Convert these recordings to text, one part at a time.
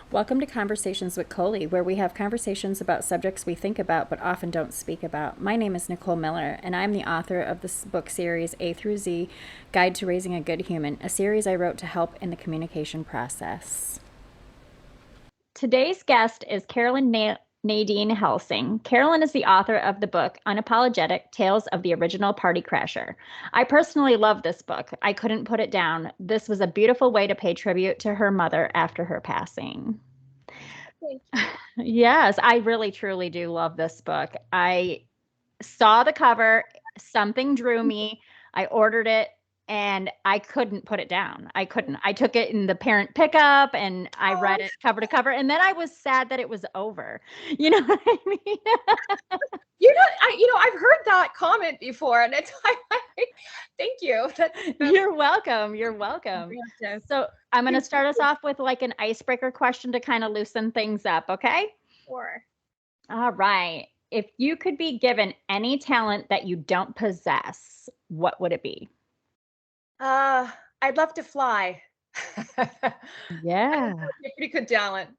Welcome to Conversations with Colie, where we have conversations about subjects we think about but often don't speak about. My name is Nicole Miller, and I'm the author of this book series, A through Z, Guide to Raising a Good Human, a series I wrote to help in the communication process. Today's guest is Nadine Helsing. Carolyn is the author of the book Unapologetic, Tales of the Original Party Crasher. I personally love this book. I couldn't put it down. This was a beautiful way to pay tribute to her mother after her passing. Thank you. Yes, I really truly do love this book. I saw the cover, something drew me. I ordered it and I couldn't put it down. I couldn't. I took it in the parent pickup and I Oh, read it cover to cover, and then I was sad that it was over. You know what I mean? I've heard that comment before, and it's thank you. That's You're welcome. You're welcome. yes. So I'm going to start us off with like an icebreaker question to kind of loosen things up, okay? Sure. All right. If you could be given any talent that you don't possess, what would it be? I'd love to fly. I think that Yeah. would be a pretty good talent.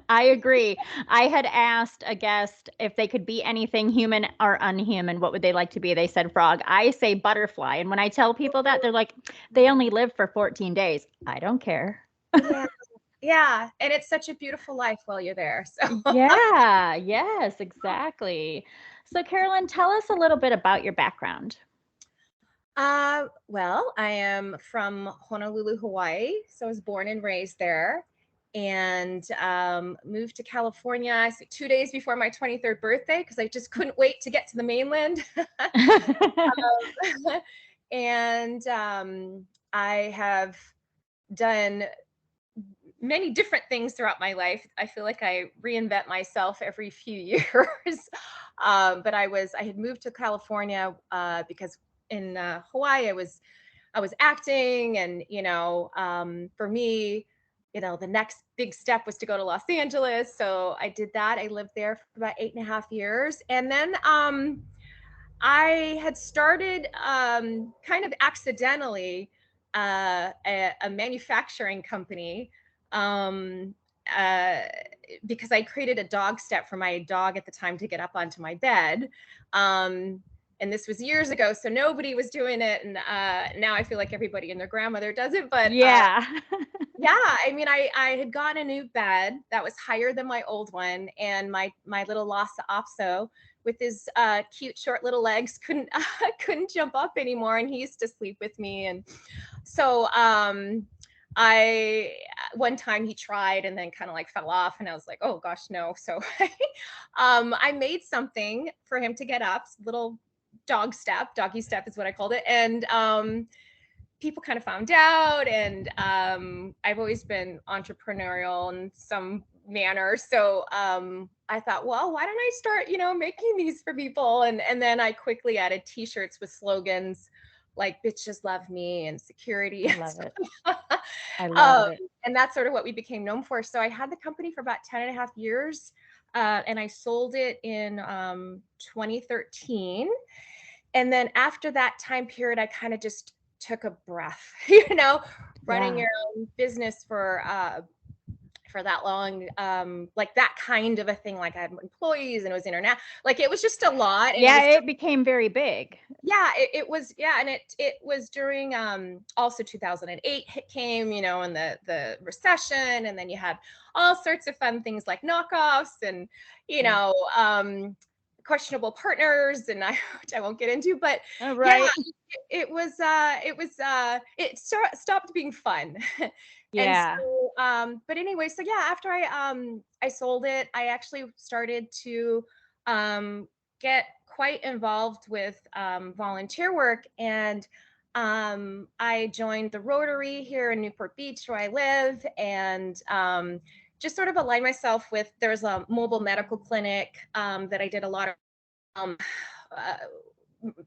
I agree. I had asked a guest if they could be anything human or unhuman, what would they like to be? They said frog. I say butterfly. And when I tell people that, they're like, they only live for 14 days. I don't care. Yeah, yeah, and it's such a beautiful life while you're there. So, Yeah, yes, exactly. So, Carolyn, tell us a little bit about your background. well, I am from Honolulu, Hawaii. So I was born and raised there, and moved to California 2 days before my 23rd birthday because I just couldn't wait to get to the mainland. And I have done many different things throughout my life. I feel like I reinvent myself every few years. But I had moved to California because in Hawaii I was acting, and for me, the next big step was to go to Los Angeles. So I did that. I lived there for about 8.5 years, and then I had started kind of accidentally a manufacturing company, um, uh, because I created a dog step for my dog at the time to get up onto my bed. And this was years ago, so nobody was doing it. And now I feel like everybody and their grandmother does it. But Yeah. yeah, I mean, I had gotten a new bed that was higher than my old one, and my little Lhasa Apso with his cute short little legs couldn't jump up anymore, and he used to sleep with me. And so I one time he tried and then kind of like fell off, and I was like, oh gosh, no. So I made something for him to get up, little doggy step is what I called it. And people kind of found out, and I've always been entrepreneurial in some manner. So I thought, well, why don't I start, making these for people? And then I quickly added T-shirts with slogans like "Bitches love me" and "Security." I And love it. stuff. I love um, it. and that's sort of what we became known for. So I had the company for about 10 and a half years, and I sold it in 2013. And then after that time period, I kind of just took a breath, running Yeah. your own business for that long, like that kind of a thing. Like I had employees and it was internet, like it was just a lot. And it Yeah, was, it became very big. yeah, it was, yeah. And it was during also 2008 came, and the recession. And then you had all sorts of fun things like knockoffs and, you Yeah. know, questionable partners, and which I won't get into, but All yeah, right. stopped being fun. And Yeah. so but anyway, so yeah, after I sold it, I actually started to get quite involved with volunteer work. And I joined the Rotary here in Newport Beach, where I live, and just sort of aligned myself with, there's a mobile medical clinic that I did a lot of. Um, uh,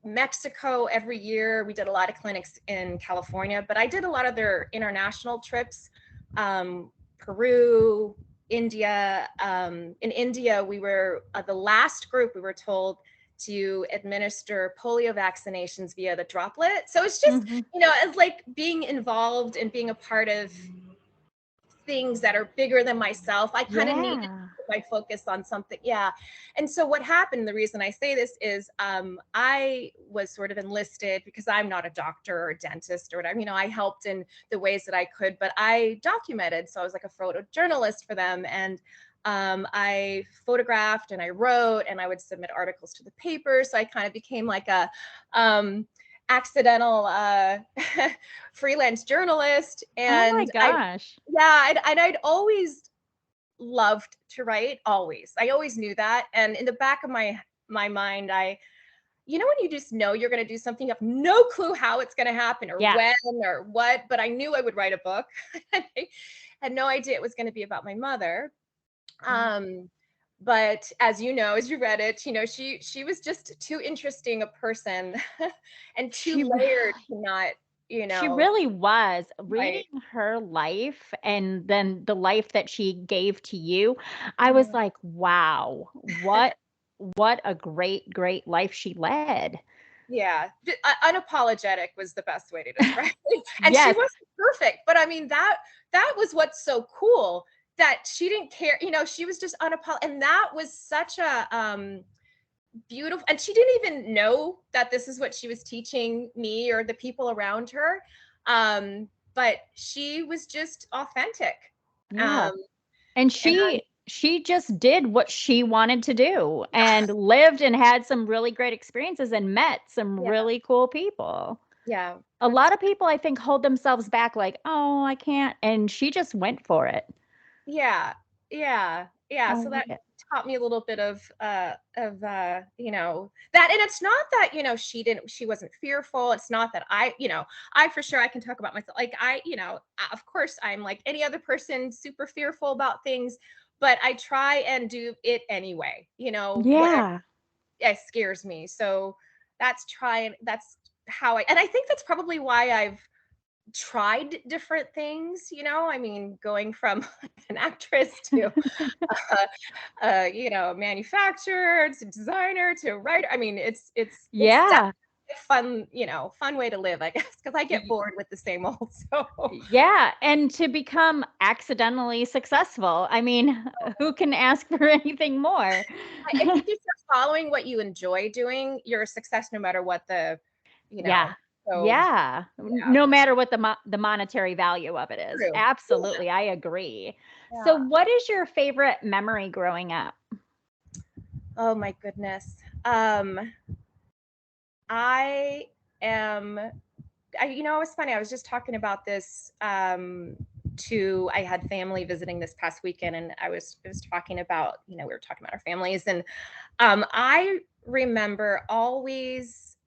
Mexico every year. We did a lot of clinics in California, but I did a lot of their international trips. Peru, India. In India, we were the last group we were told to administer polio vaccinations via the droplet. So it's just, Mhm. it's like being involved and being a part of things that are bigger than myself. I kind of needed to Yeah. put my focus on something. Yeah. And so what happened, the reason I say this is I was sort of enlisted because I'm not a doctor or a dentist or whatever. I helped in the ways that I could, but I documented. So I was like a photojournalist for them. And I photographed and I wrote and I would submit articles to the paper. So I kind of became like a accidental freelance journalist. Oh my And gosh. I'd always loved to write, always. I always knew that. And in the back of my mind, when you just know you're going to do something, you have no clue how it's going to happen or Yeah. when or what, but I knew I would write a book. I had no idea it was going to be about my mother. But as you read it, she was just too interesting a person and too She layered really, to not, she really was. Reading right. her life and then the life that she gave to you, I was Mhm. like, wow, what a great, great life she led. Yeah. Unapologetic was the best way to describe it. And she Yes. wasn't perfect, but I mean that was what's so cool, that she didn't care, she was just unapologetic. And that was such a beautiful, and she didn't even know that this is what she was teaching me or the people around her. But she was just authentic. Yeah. Um, And and she just did what she wanted to do and lived and had some really great experiences and met some yeah, really cool people. yeah, A lot of people I think hold themselves back like, "Oh, I can't." And she just went for it. yeah, yeah. So Oh, that yeah. taught me a little bit of that. And it's not that, she wasn't fearful. It's not that I for sure I can talk about myself. Like of course I'm like any other person, super fearful about things, but I try and do it anyway, whatever Yeah. scares me. So that's how and I think that's probably why I've tried different things, I mean, going from an actress to manufacturer to designer to writer. I mean, it's Yeah. definitely a fun, fun way to live, I guess, because I get Y bored with the same old. So yeah, and to become accidentally successful. I mean, who can ask for anything more? I think if you're following what you enjoy doing, you're a success no matter what you Yeah. know. So Yeah. yeah, No matter what the monetary value of it is. true. Yeah. Absolutely, I agree. So Yeah. what is your favorite memory growing up? Oh my goodness. Um, I am it's funny. I was just talking about this I had family visiting this past weekend, and I was talking about, we were talking about our families. And I remember always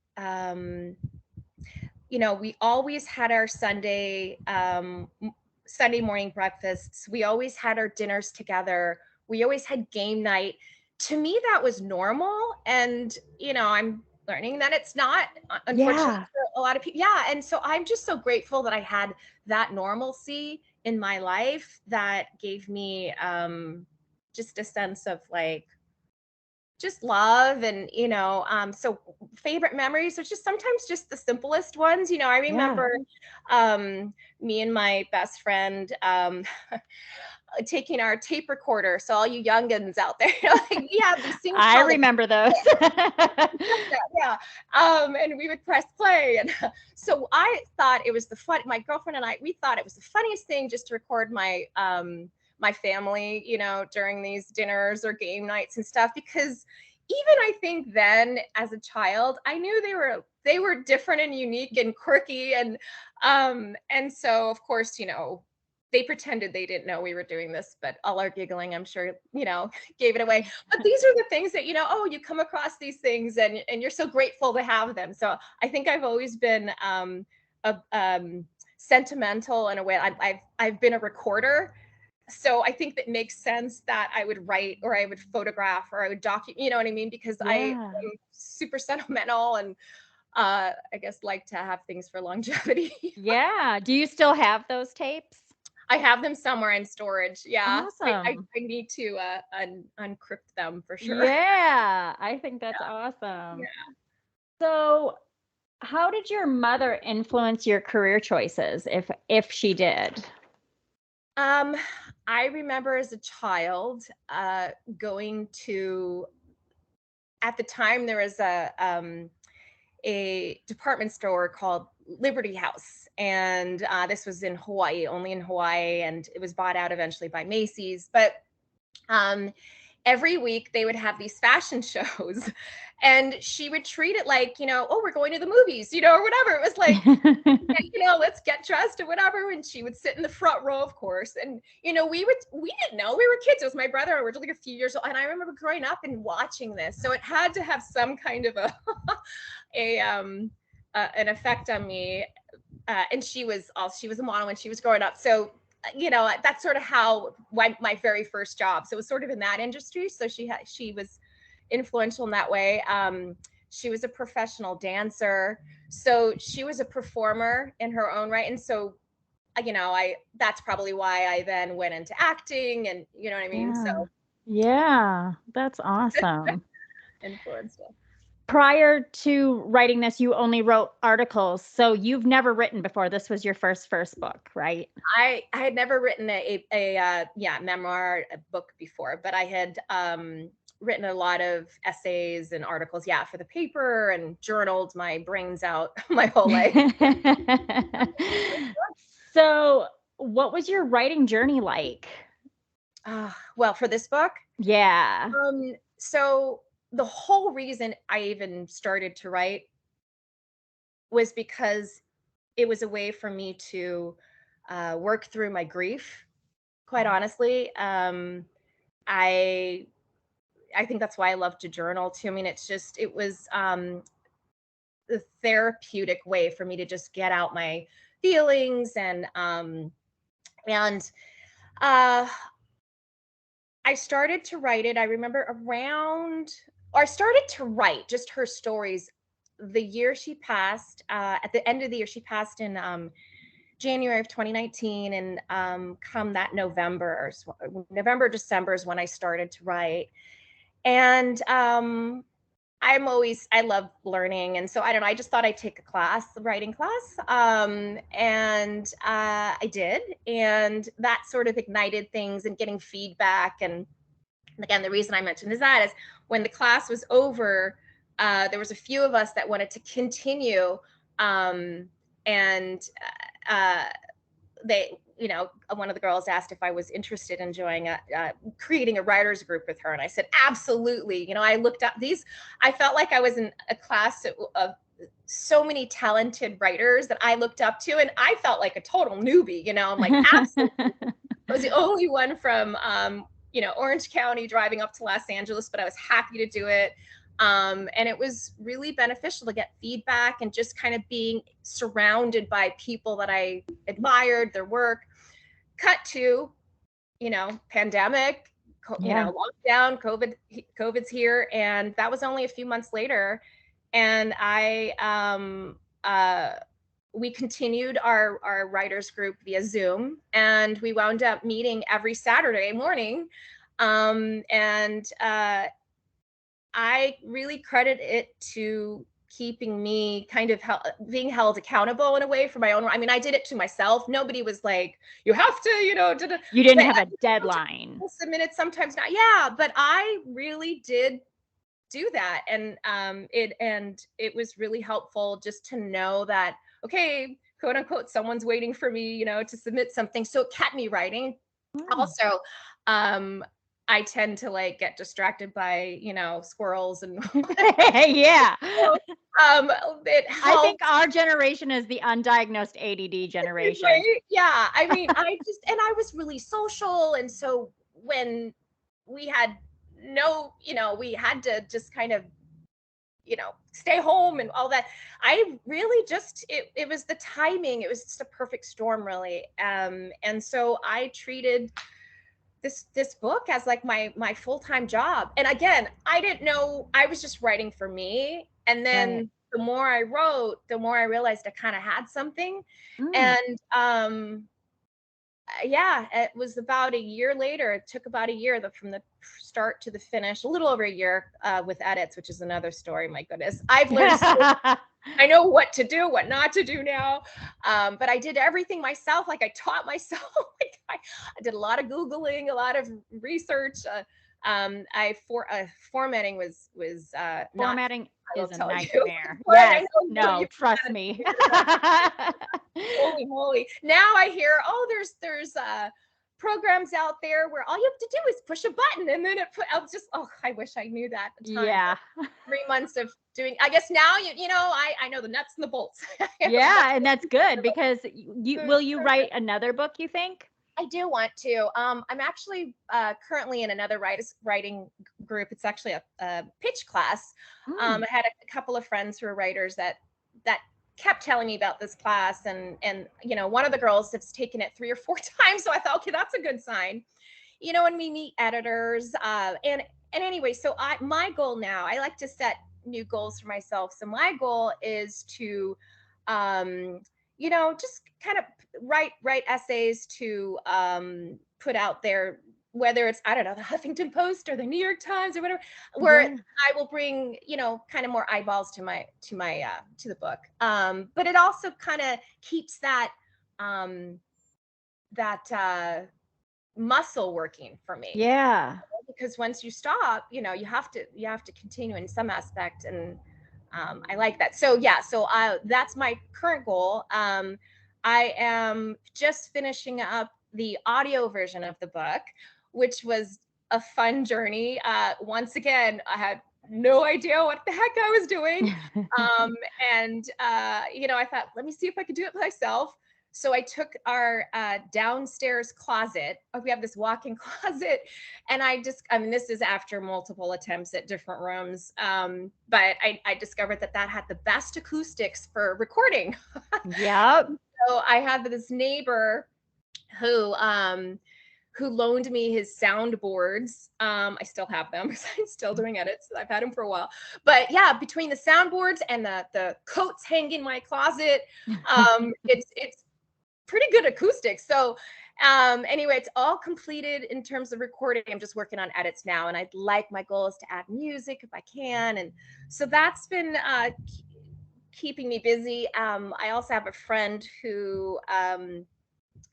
we always had our Sunday morning breakfasts. We always had our dinners together. We always had game night. To me, that was normal. And, I'm learning that it's not, unfortunately, Yeah. for a lot of people. Yeah. And so I'm just so grateful that I had that normalcy in my life that gave me just a sense of like, just love. And so favorite memories are just sometimes just the simplest ones. I Yeah. remember me and my best friend taking our tape recorder. So all you youngins out there, like, we have these things I called remember those. yeah. And we would press play. And so I thought it was my girlfriend and I, we thought it was the funniest thing just to record my family, during these dinners or game nights and stuff, because even I think then as a child, I knew they were different and unique and quirky. And so of course, they pretended they didn't know we were doing this, but all our giggling, I'm sure, gave it away. But these are the things that, you come across these things, and you're so grateful to have them. So I think I've always been sentimental in a way. I've been a recorder. So I think that makes sense that I would write or I would photograph or I would document, you know what I mean? Because I Yeah. am super sentimental and I guess like to have things for longevity. Yeah. Do you still have those tapes? I have them somewhere in storage. Yeah. Awesome. I need to uncrypt them for sure. Yeah, I think that's awesome. Yeah. So, how did your mother influence your career choices if she did? Um, I remember as a child, going to, at the time there was a department store called Liberty House. And this was in Hawaii, only in Hawaii, and it was bought out eventually by Macy's. But um, every week they would have these fashion shows, and she would treat it like, oh, we're going to the movies, or whatever. It was like, let's get dressed or whatever. And she would sit in the front row, of course. And, we didn't know, we were kids. It was my brother. We were like a few years old. And I remember growing up and watching this. So it had to have some kind of an effect on me. And she was a model when she was growing up. So, that's sort of how my very first job. So it was sort of in that industry. So she was influential in that way. She was a professional dancer. So she was a performer in her own right. And so, that's probably why I then went into acting, and you know what I mean? Yeah. So Yeah, that's awesome. influenced it. Prior to writing this, you only wrote articles, so you've never written before. This was your first book, right? I had never written a memoir, a book before, but I had written a lot of essays and articles, for the paper, and journaled my brains out my whole life. So, what was your writing journey like? Well, for this book, Yeah. so the whole reason I even started to write was because it was a way for me to work through my grief. Quite honestly, I think that's why I love to journal too. I mean, it was the therapeutic way for me to just get out my feelings, and I started to write it. I remember I started to write just her stories the year she passed. At the end of the year, she passed in January of 2019, and come that November, December is when I started to write. And I love learning. And so I don't know, I just thought I'd take a writing class. And I did. And that sort of ignited things and getting feedback. And again, the reason I mentioned that is when the class was over, there was a few of us that wanted to continue. And they, one of the girls asked if I was interested in creating a writers group with her. And I said, absolutely. I looked up I felt like I was in a class of so many talented writers that I looked up to, and I felt like a total newbie, I'm like, absolutely. I was the only one from, Orange County driving up to Los Angeles, but I was happy to do it. And it was really beneficial to get feedback and just kind of being surrounded by people that I admired their work. Cut to, pandemic, lockdown, COVID's here. And that was only a few months later. And we continued our writers group via Zoom, and we wound up meeting every Saturday morning. And I really credit it to keeping me kind of being held accountable in a way for my own. I mean, I did it to myself. Nobody was like, you have to, You didn't have a deadline. Submit it, sometimes not. Yeah, but I really did do that. And it was really helpful just to know that, okay, quote unquote, someone's waiting for me, to submit something. So it kept me writing. Also, I tend to get distracted by, squirrels and yeah. So, it helps. I think our generation is the undiagnosed ADD generation. Right? Yeah. I mean, I was really social. And so when we had we had to just kind of, stay home and all that. I really it was the timing. It was just a perfect storm, really. And so I treated this book as like my full-time job. And again, I didn't know, I was just writing for me. And then the more I wrote, the more I realized I kind of had something. And it was about a year later. It took about a year from the start to the finish, a little over a year with edits, which is another story. My goodness, I've learned I know what to do, what not to do now. But I did everything myself. Like I taught myself. I did a lot of Googling, a lot of research. Formatting was not, Formatting I will is a tell you. nightmare. But I Yes. know No, you trust me. holy moly. Now I hear, oh, there's programs out there where all you have to do is push a button and then I was just, oh, I wish I knew that at the time. Yeah. 3 months of doing, I guess now I know the nuts and the bolts. Yeah, and that's good because will you write another book, you think? I do want to. I'm actually currently in another writing group. It's actually a pitch class. I had a couple of friends who are writers that kept telling me about this class, and one of the girls has taken it 3 or 4 times. So I thought, okay, that's a good sign. And we meet editors, and anyway, so my goal now, I like to set new goals for myself. So my goal is to, just kind of write essays to put out there, whether it's, I don't know, the Huffington Post or the New York Times or whatever, where I will bring, kind of more eyeballs to the book. But it also kind of keeps that muscle working for me. Yeah. Because once you stop, you have to continue in some aspect, and I like that. So yeah, that's my current goal. I am just finishing up the audio version of the book, which was a fun journey. Once again, I had no idea what the heck I was doing. And I thought, let me see if I could do it myself. So I took our downstairs closet. We have this walk-in closet, and this is after multiple attempts at different rooms. But I discovered that had the best acoustics for recording. Yep. So I had this neighbor who loaned me his soundboards. I still have them because I'm still doing edits. I've had them for a while. But yeah, between the soundboards and the coats hanging in my closet, it's pretty good acoustics. So anyway, it's all completed in terms of recording. I'm just working on edits now, and my goal is to add music if I can. And so that's been keeping me busy. I also have a friend who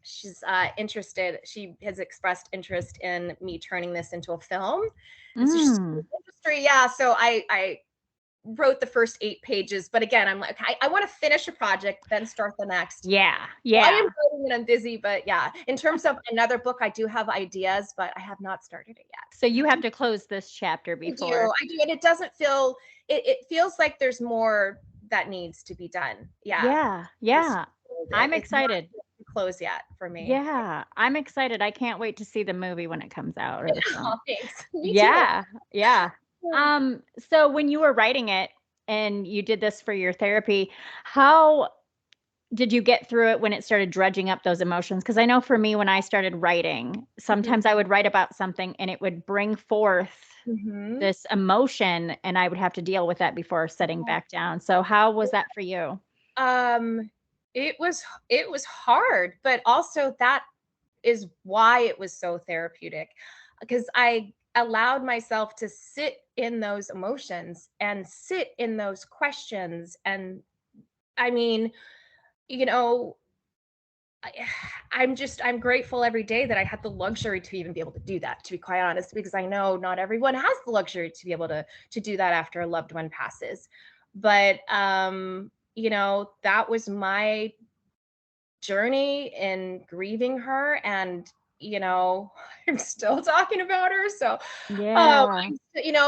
she's interested. She has expressed interest in me turning this into a film. And so she's in the industry. Yeah. So I wrote the first 8 pages, but again, I'm like, I want to finish a project, then start the next. Yeah. So I am writing and I'm busy, but yeah, in terms of another book, I do have ideas, but I have not started it yet. So you have to close this chapter before. I do, and it doesn't feel. It feels like there's more that needs to be done. Yeah. Yeah. I'm It's not excited. close yet for me. Yeah, I'm excited. I can't wait to see the movie when it comes out. Or the film. Oh, thanks. Me Yeah. too. So when you were writing it and you did this for your therapy, how did you get through it when it started dredging up those emotions? Because I know for me, when I started writing, sometimes I would write about something and it would bring forth this emotion, and I would have to deal with that before setting back down. So how was that for you? It was hard, but also that is why it was so therapeutic, because I allowed myself to sit in those emotions and sit in those questions. And I mean, you know, I'm grateful every day that I had the luxury to even be able to do that, to be quite honest, because I know not everyone has the luxury to be able to do that after a loved one passes. But that was my journey in grieving her, and I'm still talking about her. So Yeah.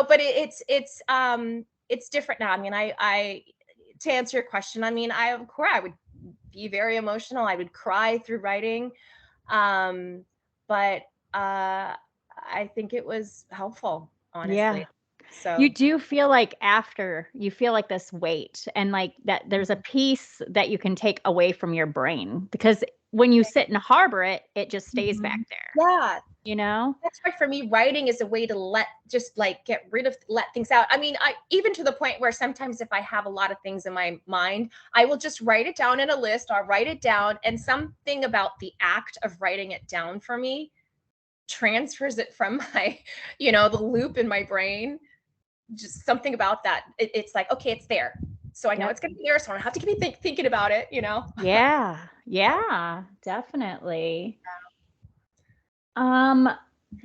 but it's different now. I mean, I to answer your question, I mean, of course I would be very emotional. I would cry through writing. But I think it was helpful, honestly. Yeah. So You do feel like after you feel like this weight, and like that there's a piece that you can take away from your brain, because when you sit and harbor it, it just stays back there. yeah, that's why for me, writing is a way to get rid of, let things out. I mean, I even to the point where sometimes if I have a lot of things in my mind, I will just write it down in a list. I'll write it down, and something about the act of writing it down for me transfers it from my, the loop in my brain. Just something about that. It's like, okay, it's there. So I know it's going to be there. So I don't have to keep thinking about it, Yeah. Yeah, definitely. Um,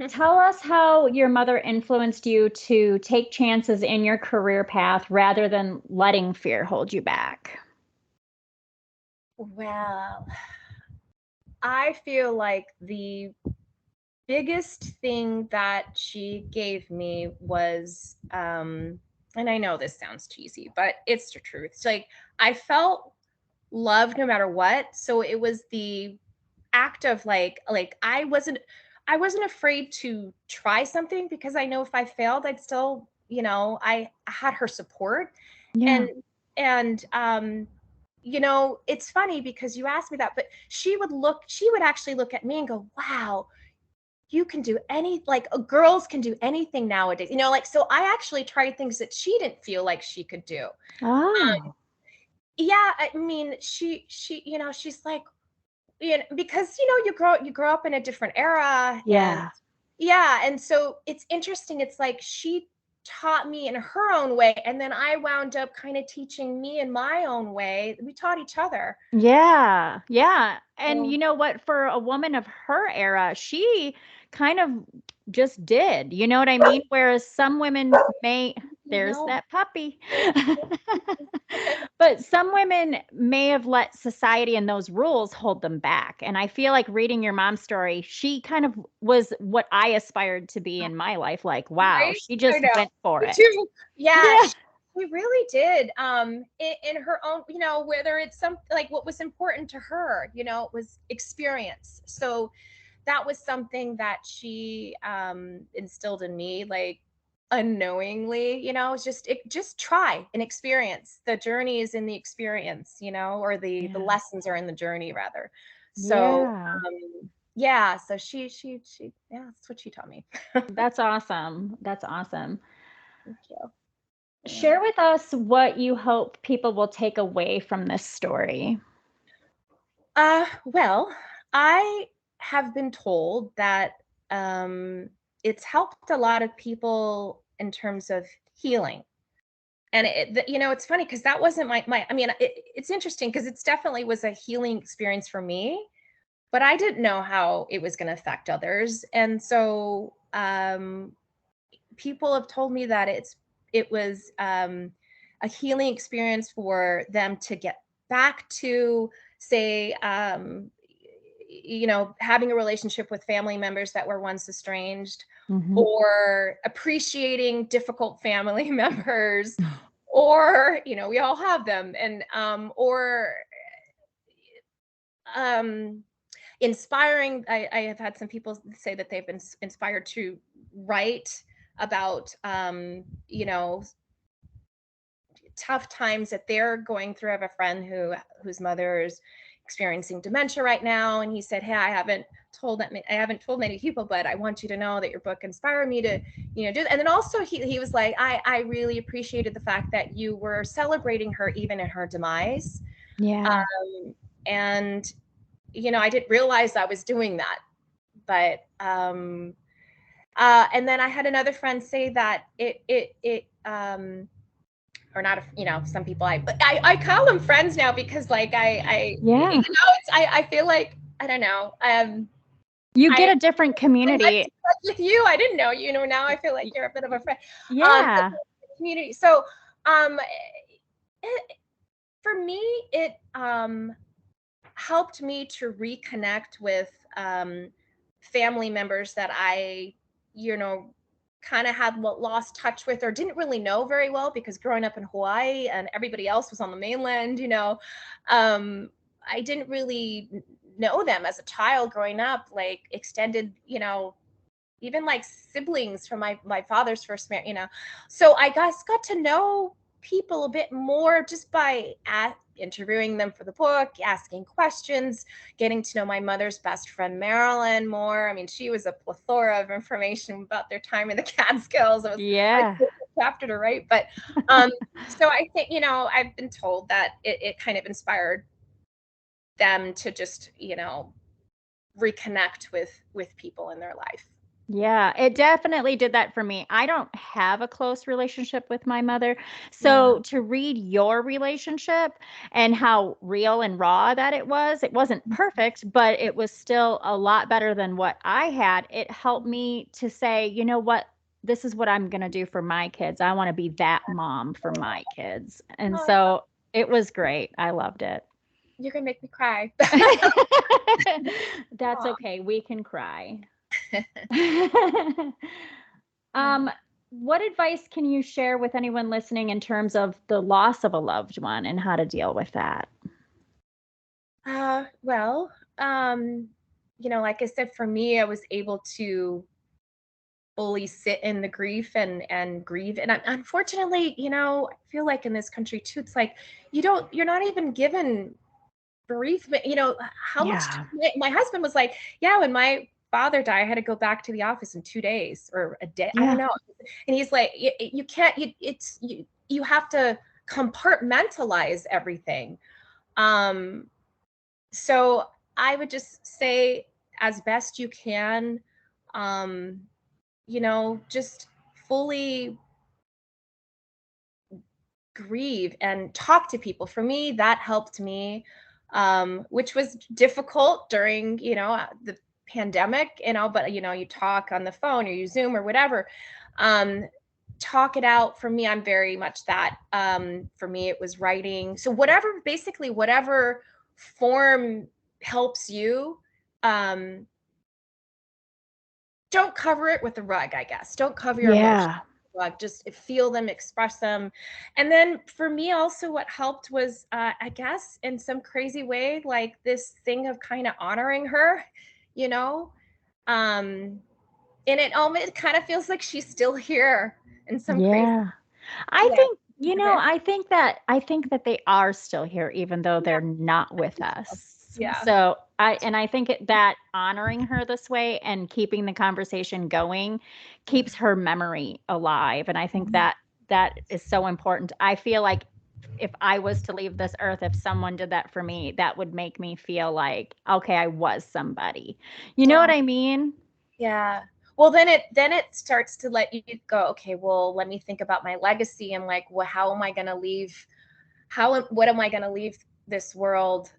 Tell us how your mother influenced you to take chances in your career path rather than letting fear hold you back. Well, I feel like the biggest thing that she gave me was, and I know this sounds cheesy, but it's the truth. It's like I felt loved no matter what. So it was the act of like I wasn't afraid to try something because I know if I failed, I'd still, I had her support. Yeah. And it's funny because you asked me that, but she would actually look at me and go, wow, you can do like girls can do anything nowadays. Like, so I actually tried things that she didn't feel like she could do. Oh, Yeah, I mean, she's like, because you grow up in a different era. And yeah. yeah, and so it's interesting. It's like she taught me in her own way, and then I wound up kind of teaching me in my own way. We taught each other. Yeah. Yeah. And So, you know what? For a woman of her era, she kind of just did. You know what I mean? Whereas some women may, there's no. that puppy. But some women may have let society and those rules hold them back. And I feel like reading your mom's story, she kind of was what I aspired to be in my life. Like, wow, Right? she I just know. went for Me it. too. Yeah, Yeah. she really did. In her own, whether it's something like what was important to her, it was experience. So that was something that she instilled in me, like unknowingly. It's just try and experience. The journey is in the experience, or the Yeah. lessons are in the journey rather. So Yeah. yeah, so she yeah, that's what she taught me. That's awesome. That's awesome. Thank you. Yeah. Share with us what you hope people will take away from this story. Well, I have been told that um, it's helped a lot of people in terms of healing. And it's funny because that wasn't I mean, it's interesting because it's definitely was a healing experience for me, but I didn't know how it was going to affect others. And so people have told me that it was a healing experience for them to get back to, say, having a relationship with family members that were once estranged, Mhm. or appreciating difficult family members, or we all have them. And or um inspiring. I have had some people say that they've been inspired to write about tough times that they're going through. I have a friend whose mother is experiencing dementia right now, and he said, "Hey, I haven't told many people, but I want you to know that your book inspired me to, do that." And then also he was like, I really appreciated the fact that you were celebrating her even in her demise, Yeah. um, and I didn't realize I was doing that, but and then I had another friend say that it or not, some people I call them friends now because like Yeah. I feel like I don't know. You I get a different I met community. with you. I didn't know you. Now I feel like you're a bit of a friend. But Yeah. community. So um, it, for me, it helped me to reconnect with family members that I, kind of had lost touch with or didn't really know very well because growing up in Hawaii and everybody else was on the mainland, I didn't really know them as a child growing up, like extended, even like siblings from my father's first marriage, so I got to know people a bit more just by interviewing them for the book, asking questions, getting to know my mother's best friend Marilyn more. I mean, she was a plethora of information about their time in the Catskills. It was my Yeah. favorite chapter to write. But um so I think, I've been told that it kind of inspired them to just, reconnect with people in their life. Yeah, it definitely did that for me. I don't have a close relationship with my mother. Yeah. So to read your relationship and how real and raw that it wasn't perfect, but it was still a lot better than what I had. It helped me to say, you know what? This is what I'm going to do for my kids. I want to be that mom for my kids. And Oh, so it was great. I loved it. you're gonna make me cry. That's Aw. okay. We can cry. Um, what advice can you share with anyone listening in terms of the loss of a loved one and how to deal with that? Well, like I said, for me, I was able to fully sit in the grief and grieve. And unfortunately, I feel like in this country too, it's like you're not even given bereavement. How much time? Yeah. My husband was like, yeah, when my father died, I had to go back to the office in 2 days or a day. I don't Yeah. know. And he's like, you can't. You have to compartmentalize everything. Um, so I would just say, as best you can, um, just fully grieve and talk to people. For me, that helped me, which was difficult during, the pandemic, but, you talk on the phone or you Zoom or whatever. Um, Talk it out. For me, I'm very much that. For me, it was writing. So basically, whatever form helps you, um, don't cover it with a rug, I guess. Don't cover your emotions Yeah. with a rug. Just feel them, express them. And then for me also what helped was I guess in some crazy way, like this thing of kind of honoring her, you know? Um and it kind of feels like she's still here in some crazy Yeah. I yeah. think, I think that they are still here even though Yeah, they're not I with think so. us. Yeah. So, I think that honoring her this way and keeping the conversation going keeps her memory alive, and I think Mhm. that is so important. I feel like if I was to leave this earth, if someone did that for me, that would make me feel like, okay, I was somebody. You know what Yeah. I mean? Yeah. Well, then it starts to let you go, okay, well, let me think about my legacy and like, well, how am I going to leave what am I going to leave this world,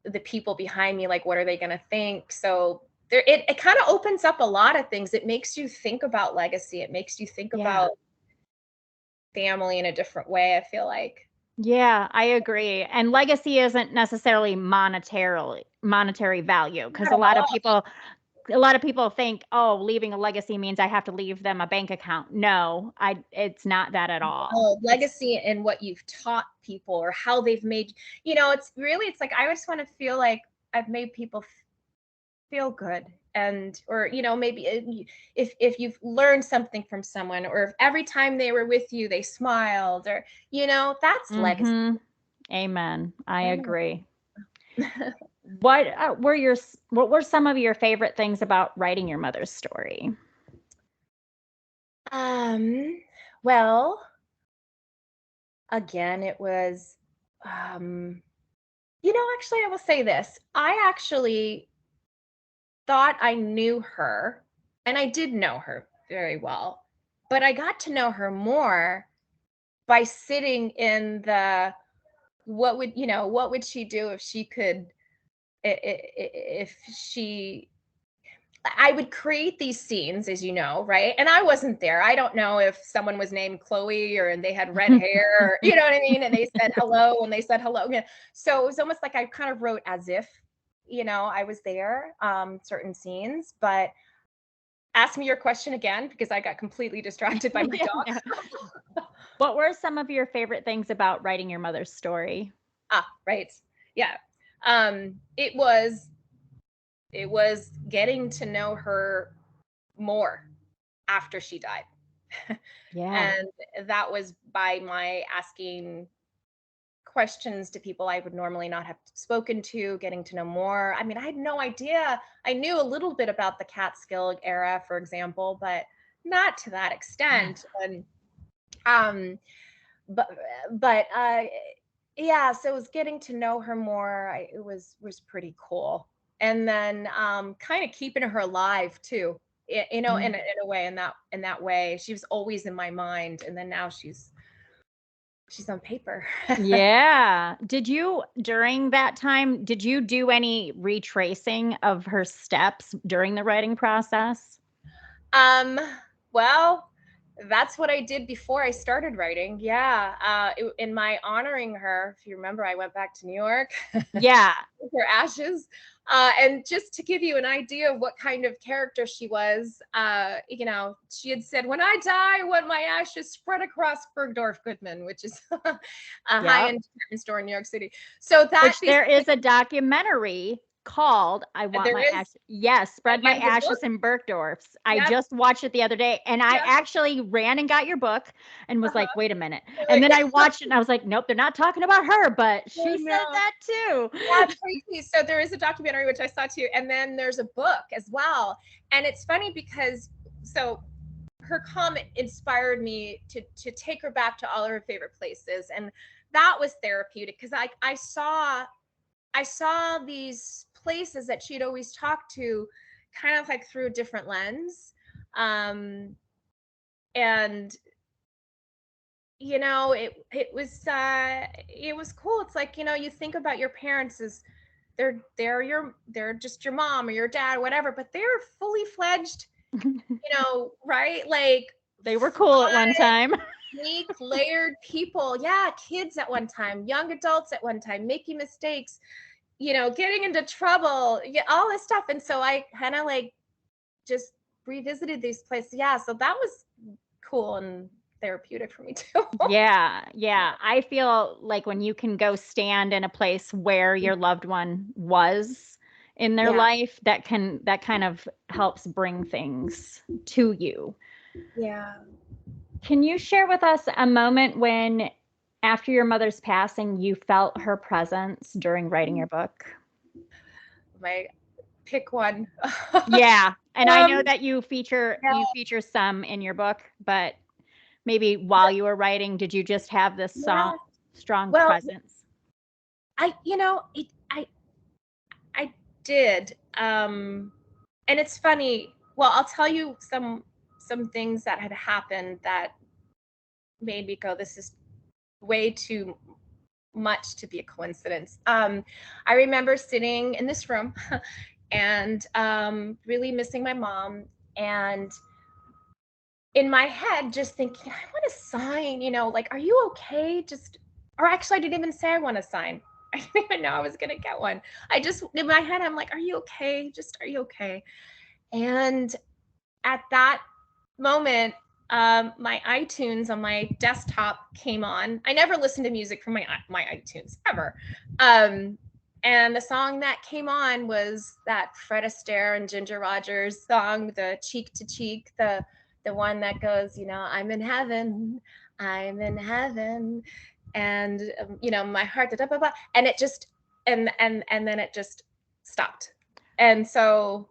the people behind me, like what are they going to think? So it kind of opens up a lot of things. It makes you think about legacy. It makes you think Yeah. about family in a different way, I feel like. Yeah, I agree. And legacy isn't necessarily monetary value because Not at all. a lot of people think, "Oh, leaving a legacy means I have to leave them a bank account." No, I it's not that at all. It's Legacy and what you've taught people or how they've made, it's like I just want to feel like I've made people feel good. And or maybe if you've learned something from someone, or if every time they were with you they smiled, or that's legacy. Mhm. Amen. I I know. agree. What were some of your favorite things about writing your mother's story? um well, again, it was um actually I will say this. I actually thought I knew her, and I did know her very well, but I got to know her more by sitting in the what would she do if she could, if she I would create these scenes, as you know, right? And I wasn't there. I don't know if someone was named Chloe or and they had red hair, or, you know what I mean? And they said hello when they said hello. Yeah. So it was almost like I kind of wrote as if, I was there, certain scenes. But ask me your question again because I got completely distracted by my Yeah. dog. What were some of your favorite things about writing your mother's story? Right. Yeah. It was getting to know her more after she died. Yeah. And that was by my asking questions to people I would normally not have spoken to, getting to know more. I mean, I had no idea. I knew a little bit about the Catskill era, for example, but not to that Yeah. extent. And um, but but yeah, so it was getting to know her more. It was pretty cool. And then kind of keeping her alive too. you know, in a way, in that way. She was always in my mind, and then now she's on paper. Yeah. During that time, did you do any retracing of her steps during the writing process? Um, well, that's what I did before I started writing. Yeah. In my honoring her, if you remember, I went back to New York Yeah. with her ashes. And just to give you an idea of what kind of character she was, you know, she had said, "When I die, I want my ashes spread across Bergdorf Goodman," which is a Yep. high-end department store in New York City. So that Which there basically, is a documentary called "I Want there My is, Ashes." Yes, "Spread My and the book. Ashes in Bergdorf's." I Yep. just watched it the other day, and I Yep. actually ran and got your book and was like, Uh-huh. "Wait a minute." And Like, then I watched it and I was like, "Nope, they're not talking about her, but oh she said no. that too." That's crazy. So there is a documentary which I saw too, and then there's a book as well. And it's funny because so her comment inspired me to take her back to all of her favorite places, and that was therapeutic because I saw these places that she'd always talked to, kind of like through a different lens, um, and you know it was cool. It's like, you know, you think about your parents as they're just your mom or your dad or whatever, but they're fully fledged, you know, right? Like They were cool at one time. unique, layered people. Yeah, kids at one time, young adults at one time, making mistakes, you know, getting into trouble, yeah, all this stuff. And so I kind of like just revisited these places. Yeah, so that was cool and therapeutic for me too. Yeah, yeah. I feel like when you can go stand in a place where your loved one was in their Yeah, life, that kind of helps bring things to you. yeah. Can you share with us a moment when, after your mother's passing, you felt her presence during writing your book? My pick one. Yeah, and I know um, that you feature some in your book, but maybe while you were writing, did you just have this yeah. strong Well, presence? you know, I did. And it's funny. Well, I'll tell you some things that had happened that made me go, this is way too much to be a coincidence. I remember sitting in this room and really missing my mom, and in my head just thinking, I want to sign, you know, like, are you okay? Just, or actually I didn't even say I want to sign. I didn't even know I was gonna get one. I just, in my head, I'm like, are you okay? Just, are you okay? And at that moment, my iTunes on my desktop came on. I never listened to music from my iTunes ever. Um, and the song that came on was that Fred Astaire and Ginger Rogers song, the Cheek to Cheek, the one that goes, you know, I'm in heaven, and you know, my heart, da, da, da, da, and it just, and then it just stopped. And so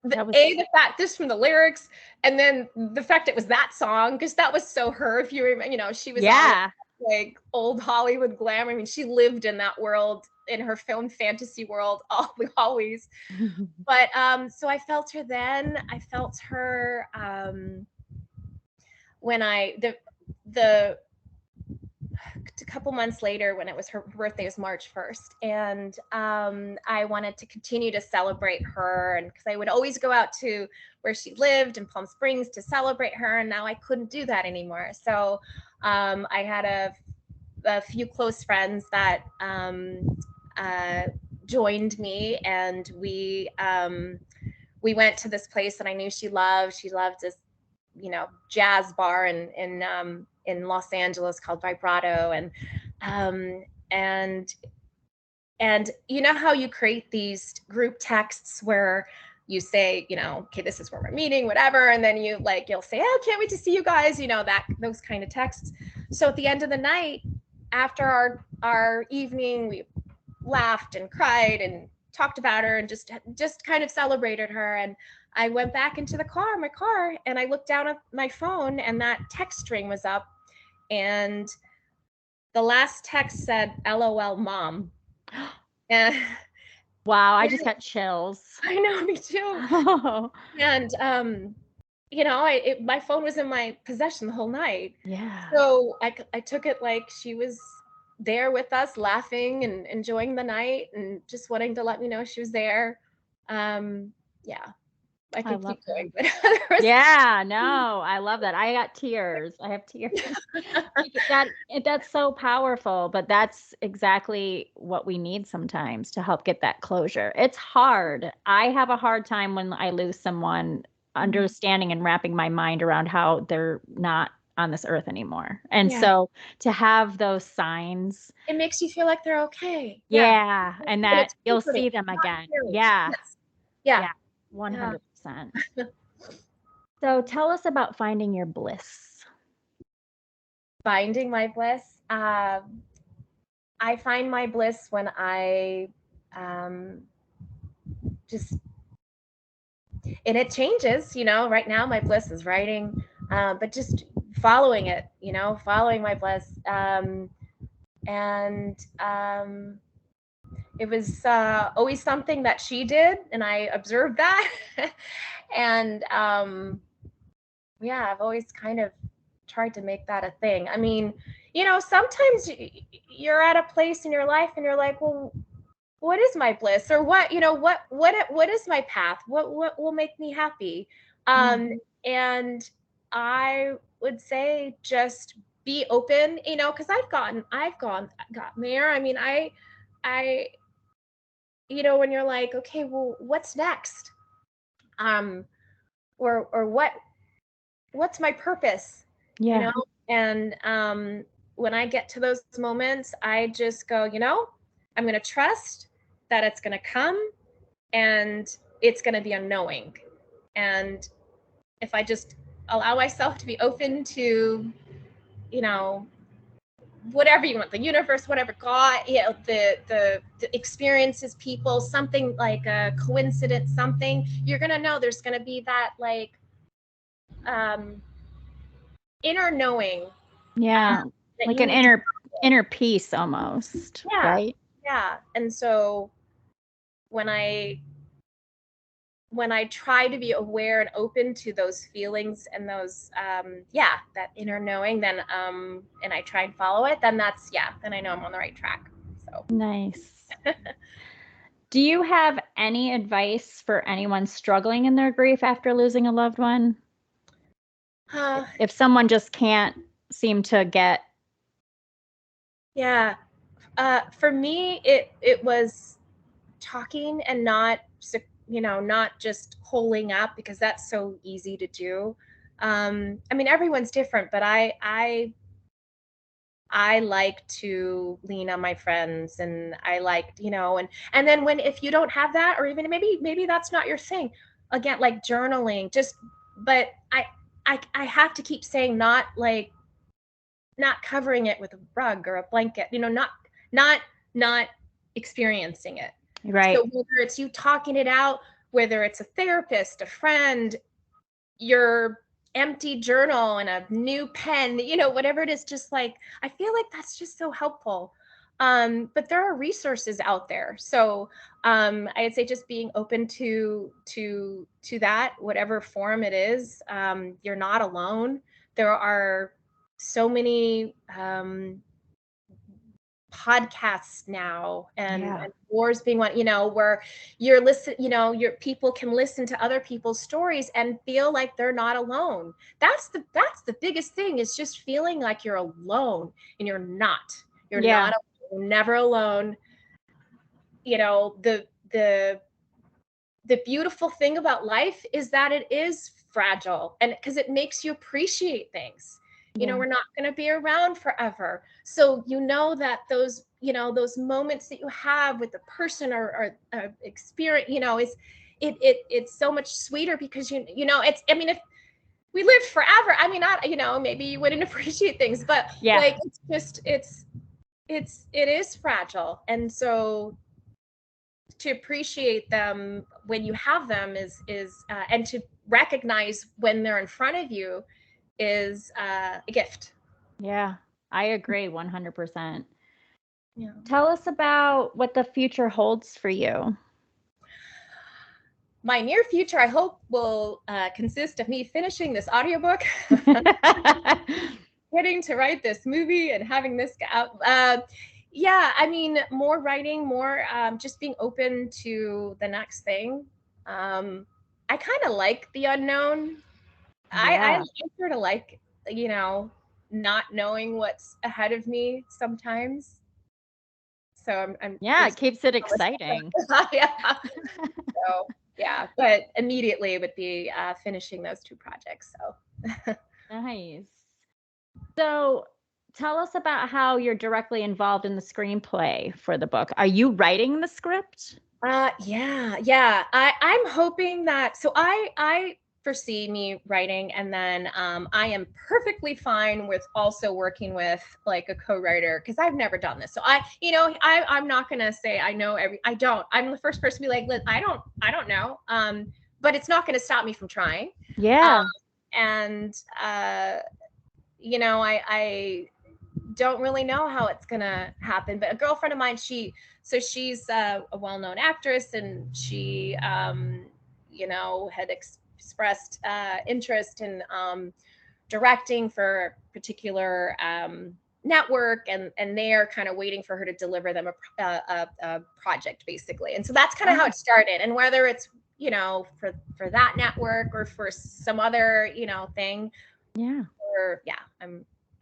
That was the fact, this from the lyrics, and then the fact it was that song, because that was so her. If you remember, you know, she was all yeah. like old Hollywood glam. I mean, she lived in that world, in her film fantasy world, always. But so I felt her then. I felt her when the a couple months later, when it was her birthday, was March 1st, and I wanted to continue to celebrate her, and because I would always go out to where she lived in Palm Springs to celebrate her, and now I couldn't do that anymore. So I had a few close friends that uh, joined me, and we went to this place that I knew she loved. She loved this, you know, jazz bar in Los Angeles called Vibrato, um, and and you know how you create these group texts where you say, you know, okay, this is where we're meeting, whatever, and then you'll say, oh, can't wait to see you guys, you know, that those kind of texts. So at the end of the night, after our evening, we laughed and cried and talked about her and just kind of celebrated her. And I went back into my car, and I looked down at my phone, and that text string was up, and the last text said, LOL mom. And Wow, I just got chills. I know, me too. Oh. And my phone was in my possession the whole night. Yeah. So I took it like she was there with us, laughing and enjoying the night and just wanting to let me know she was there. Yeah, I I could love keep that. going, but there was Yeah, no, I love that. I got tears. I have tears. That's so powerful, but that's exactly what we need sometimes to help get that closure. It's hard. I have a hard time when I lose someone Mhm. understanding and wrapping my mind around how they're not on this earth anymore. And Yeah, so to have those signs, it makes you feel like they're okay. Yeah, yeah, and but that it's you'll comforting, see them not again. scary. Yeah, Yes. Yeah, yeah, yeah. 100%. So tell us about finding your bliss. Finding my bliss. I find my bliss when I um, just, and it changes, right now my bliss is writing, but just following it, following my bliss. And it was always something that she did, and I observed that. And yeah, I've always kind of tried to make that a thing. I mean, sometimes you're at a place in your life and you're like, well, what is my bliss, or what is my path, what will make me happy? Yeah. And I would say just be open, because gotten there. I mean, I when you're like, okay, well, what's next? um or what's my purpose, you Yeah. know and when I get to those moments, I just go, I'm going to trust that it's going to come, and it's going to be unknowing. And if I just allow myself to be open to, you know, whatever you want, the universe, whatever, God, the experiences, people, something like a coincidence, something, you're going to know there's going to be that, like, um, inner knowing, Yeah. that Like you an need to. inner peace almost, Yeah, right? yeah. And so when I when I try to be aware and open to those feelings and those, that inner knowing, then and I try and follow it, then then I know I'm on the right track. So Nice. Do you have any advice for anyone struggling in their grief after losing a loved one? uh, If someone just can't seem to get, yeah, for me, it was talking and not, not just holding up, because that's so easy to do. I mean, everyone's different, but I like to lean on my friends, and I like, and then when, if you don't have that, or even maybe that's not your thing, again, like journaling, just, but I have to keep saying, not like, not covering it with a rug or a blanket, not not experiencing it. So right? whether it's you talking it out, whether it's a therapist, a friend, your empty journal and a new pen, whatever it is, just like, I feel like that's just so helpful. But there are resources out there. So I'd say just being open to that, whatever form it is. You're not alone. There are so many podcasts now, Yeah. and wars being one, where you're listen your people can listen to other people's stories and feel like they're not alone. That's the biggest thing, is just feeling like you're alone, and you're Yeah. not you're never alone. The beautiful thing about life is that it is fragile, and because it makes you appreciate things. Yeah. We're not going to be around forever. So that those moments that you have with a person, or experience, is it's so much sweeter, because it's, I mean, if we lived forever, I mean, not, maybe you wouldn't appreciate things, but Yeah. like, it's just, it is fragile. And so to appreciate them when you have them is and to recognize when they're in front of you is a gift. Yeah. I agree 100%. Yeah. Tell us about what the future holds for you. my near future, I hope, will consist of me finishing this audiobook, getting to write this movie, and having this out. Yeah, I mean, more writing, more just being open to the next thing. I kind of like the unknown. I sort of like, not knowing what's ahead of me sometimes. So I'm it keeps it exciting. yeah. So yeah, but immediately would be finishing those 2 projects. So Nice. So tell us about how you're directly involved in the screenplay for the book. Are you writing the script? Yeah. I'm hoping that, so I foresee me writing, and then I am perfectly fine with also working with like a co-writer, because I've never done this. So I'm not gonna say I know I don't. I'm the first person to be like, Liz, I don't know. But it's not gonna stop me from trying. Yeah. And I don't really know how it's gonna happen, but a girlfriend of mine, she's a well-known actress, and she had expressed interest in directing for a particular network, and they're kind of waiting for her to deliver them a project, basically. And so that's kind of how it started. And whether it's for that network or for some other thing,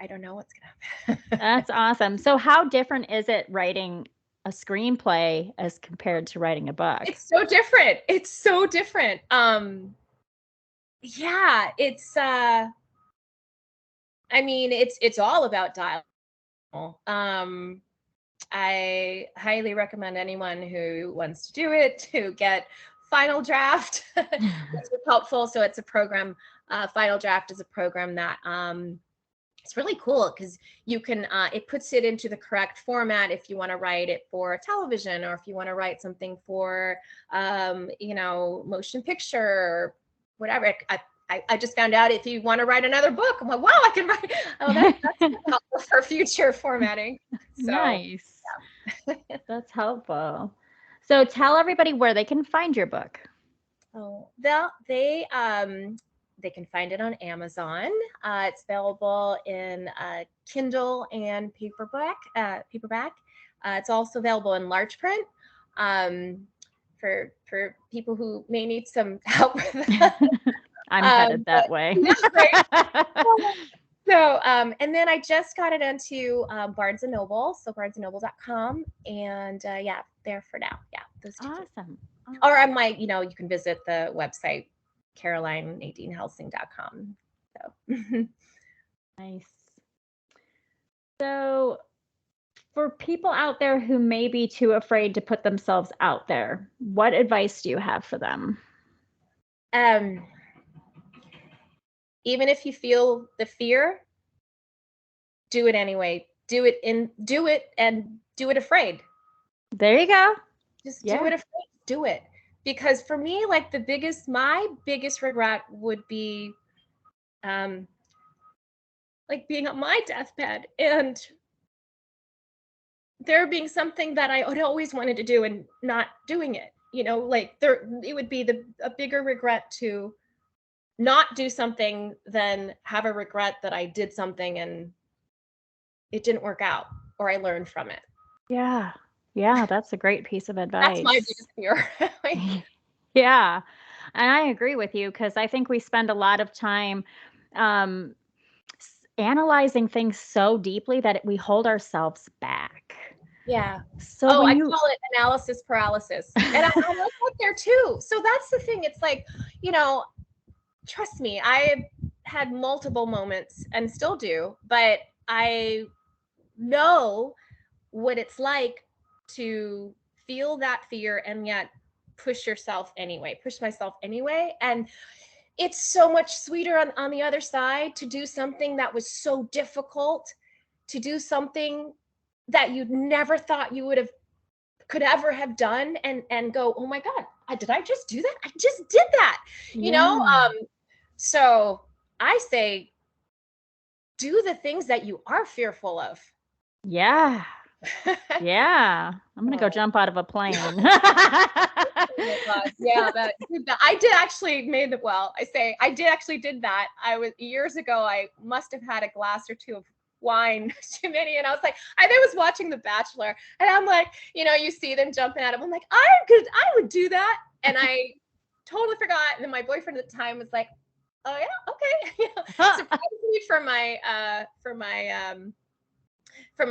I don't know what's gonna happen. That's awesome. So how different is it writing a screenplay as compared to writing a book? It's so different. It's so different. Yeah, it's I mean, it's all about dialogue. I highly recommend anyone who wants to do it to get Final Draft. It's helpful. So it's a program. Final Draft is a program that it's really cool, because you can it puts it into the correct format if you want to write it for television, or if you want to write something for motion picture or whatever. I just found out if you want to write another book, I'm like, wow, I can write. Oh, that's helpful for future formatting. So, nice. Yeah. That's helpful. So tell everybody where they can find your book. Oh, they can find it on Amazon. It's available in Kindle and paperback. It's also available in large print. For people who may need some help with that. I'm headed that way. So, and then I just got it into Barnes & Noble, so barnesandnoble.com, and there for now. Yeah, those 2 awesome. Or on my, you can visit the website, CarolineNadineHelsing.com. So nice. So for people out there who may be too afraid to put themselves out there, what advice do you have for them? Even if you feel the fear, do it anyway. Do it and do it afraid. There you go. Just do it afraid. Do it. Because for me, like my biggest regret would be like being on my deathbed and there being something that I had always wanted to do and not doing it. It would be a bigger regret to not do something than have a regret that I did something and it didn't work out, or I learned from it. Yeah. Yeah, that's a great pice of advice. That's my biggest fear. Yeah. And I agree with you, because I think we spend a lot of time analyzing things so deeply that we hold ourselves back. Yeah. So I call it analysis paralysis. And I like that there too. So that's the thing. It's like, trust me, I had multiple moments and still do, but I know what it's like to feel that fear and yet push myself anyway. And it's so much sweeter on the other side to do something that was so difficult, to do something that you never thought you could ever have done, and go, oh my God, did I just do that? I just did that. So I say, do the things that you are fearful of. Yeah. Yeah. I'm going to go Oh. jump out of a plane. Oh my God. Yeah, I did actually I did actually did that. I was years ago, I must have had a glass or two of wine too many. And I was like, I was watching The Bachelor and I'm like, you see them jumping at him. I'm like, I would do that. And I totally forgot. And then my boyfriend at the time was like, oh yeah, okay. Surprised me for my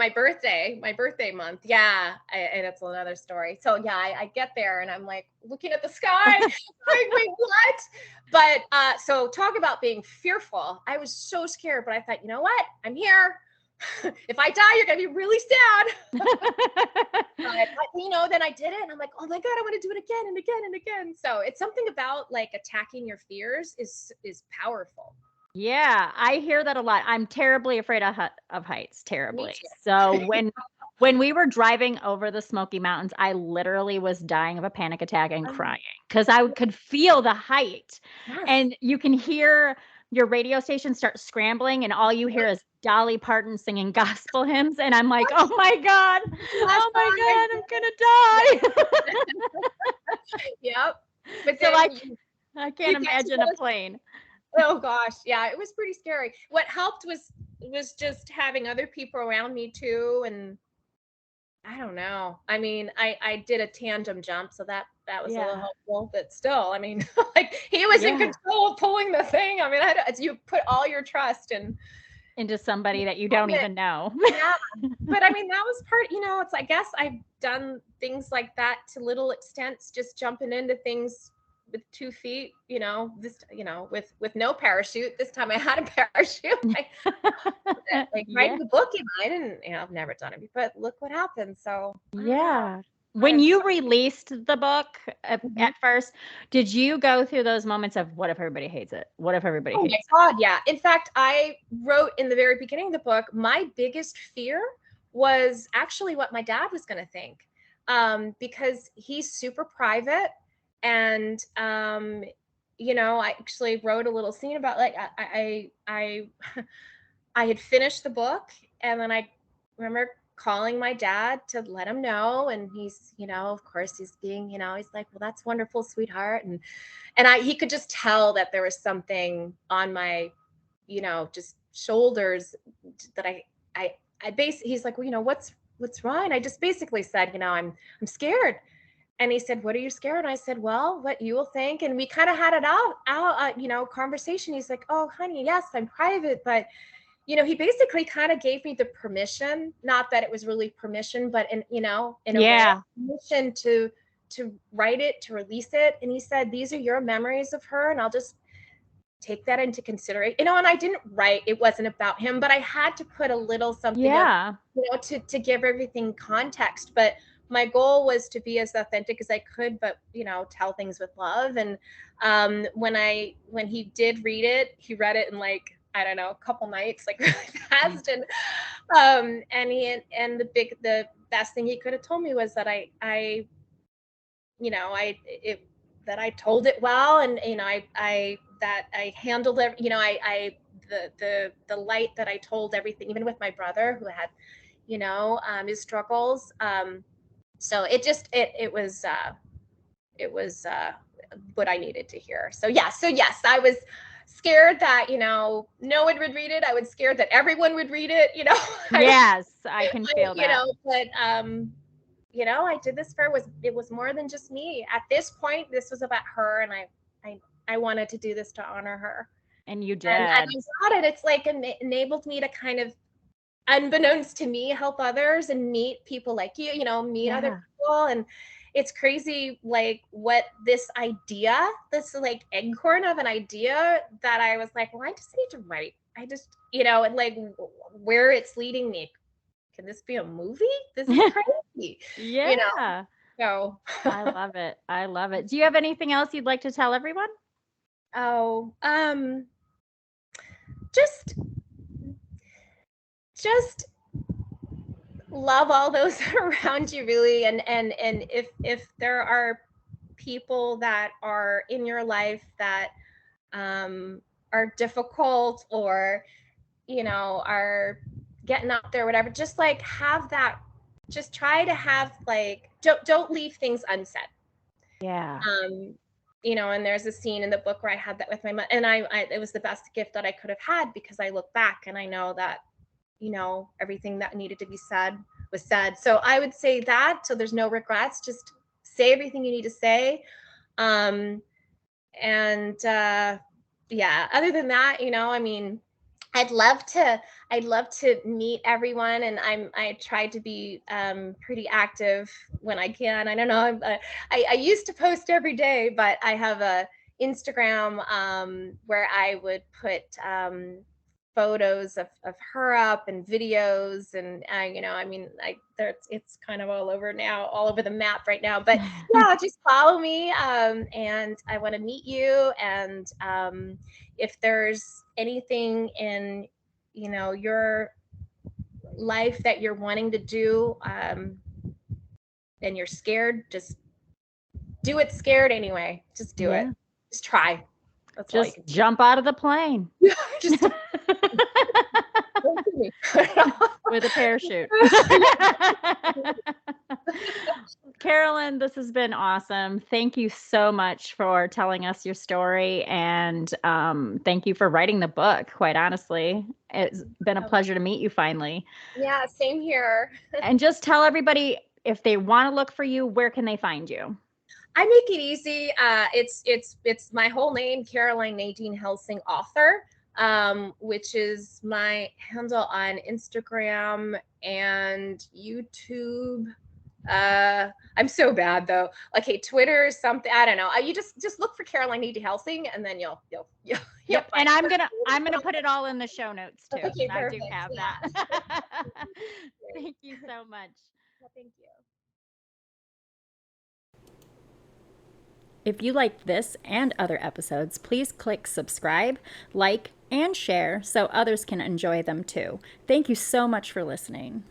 birthday month. Yeah. And it's another story. So yeah, I get there and I'm like looking at the sky. Like, wait, what? But so talk about being fearful. I was so scared, but I thought, you know what? I'm here. If I die, you're gonna be really sad. But then I did it and I'm like, oh my God, I want to do it again and again and again. So it's something about like attacking your fears is powerful. Yeah, I hear that a lot. I'm terribly afraid of heights, Me terribly. So too. when we were driving over the Smoky Mountains, I literally was dying of a panic attack and Um, crying because I could feel the height. yes. And you can hear your radio station start scrambling, and all you hear is Dolly Parton singing gospel hymns. And I'm like, oh my God, Yes, oh my oh my God, God. I'm gonna die. Yep. But So then I you can't get to imagine a those. plane. Oh gosh, yeah, it was pretty scary. What helped was just having other people around me too, and I don't know. I mean, I did a tandem jump, so that was a little Yeah. helpful, but still, I mean, like he was in Yeah. control of pulling the thing. I mean, you put all your trust in Into somebody that you don't moment. even know. Yeah, but I mean, that was it's I guess I've done things like that to little extents, just jumping into things with 2 feet, with no parachute. This time I had a parachute. Like Yeah. writing the book, I didn't, I've never done it, but look what happened. So I don't know. Yeah. Kind When of you released the book Mhm. at first, did you go through those moments of what if everybody hates it? What if everybody Oh my hates God, yeah. In fact, I wrote in the very beginning of the book, my biggest fear was actually what my dad was going to think, because he's super private, and I actually wrote a little scene about like I had finished the book, and then I remember calling my dad to let him know, and he's, of course he's being, he's like, well, that's wonderful, sweetheart, and he could just tell that there was something on my, just shoulders that I basically, he's like, well, what's wrong? I just basically said, I'm scared. And he said, what are you scared? And I said, well, what you will think. And we kind of had it conversation. He's like, oh, honey, yes, I'm private. But, he basically kind of gave me the permission, not that it was really permission, but in a way, Yeah. permission to write it, to release it. And he said, these are your memories of her. And I'll just take that into consideration. And I didn't write, it wasn't about him, but I had to put a little something of, Yeah. to give everything context. But my goal was to be as authentic as I could, but tell things with love. And when he did read it, he read it in like, I don't know, a couple nights, like really fast. And the best thing he could have told me was that I you know, I it that I told it well, and I that I handled it. The light that I told everything, even with my brother who had, his struggles. So it was what I needed to hear. So yeah, so yes, I was scared that no one would read it. I was scared that everyone would read it. Yes, I can feel that. But I did this for it was more than just me. At this point, this was about her, and I wanted to do this to honor her. And you And I'm did. glad it's like enabled me to kind of, unbeknownst to me, help others and meet people like you, meet other Yeah. people. And it's crazy, like what this like acorn of an idea that I was like, well, I just need to write. I just, and like where it's leading me. Can this be a movie? This is crazy, you know? Yeah. So, I love it. I love it. Do you have anything else you'd like to tell everyone? oh, just just love all those around you, really. And if there are people that are in your life that are difficult, or are getting out there, whatever, just like have that just try to have like, don't leave things unsaid. Yeah. You know, and there's a scene in the book where I had that with my mom, and I it was the best gift that I could have had, because I look back and I know that, you know, everything that needed to be said was said. So I would say that, so there's no regrets, just say everything you need to say. And yeah, other than that, you know, I mean, I'd love to meet everyone, and I try to be pretty active when I can. I don't know, I used to post every day, but I have a Instagram where I would put photos of her up, and videos, and you know, I mean, it's kind of all over now, all over the map right now, but yeah, just follow me, and I want to meet you. And if there's anything in, you know, your life that you're wanting to do, and you're scared, just do it scared anyway. Just do it. Just try. That's all you Just can jump out of the plane. do. Just with a parachute. Carolyn, this has been awesome. Thank you so much for telling us your story, and thank you for writing the book. Quite honestly, it's been a pleasure to meet you finally. Yeah, same here. And just tell everybody, if they want to look for you, where can they find you? I make it easy. It's my whole name, Caroline Nadine Helsing, author, which is my handle on Instagram and YouTube. I'm so bad though. Okay, Twitter is something, I don't know. You just look for Caroline Nadine Helsing, and then you'll Yep. And I'm gonna put it all in the show notes too. Okay, I perfect. do have Yeah. that. Thank you so much. Well, thank you. If you liked this and other episodes, please click subscribe, like, and share so others can enjoy them too. Thank you so much for listening.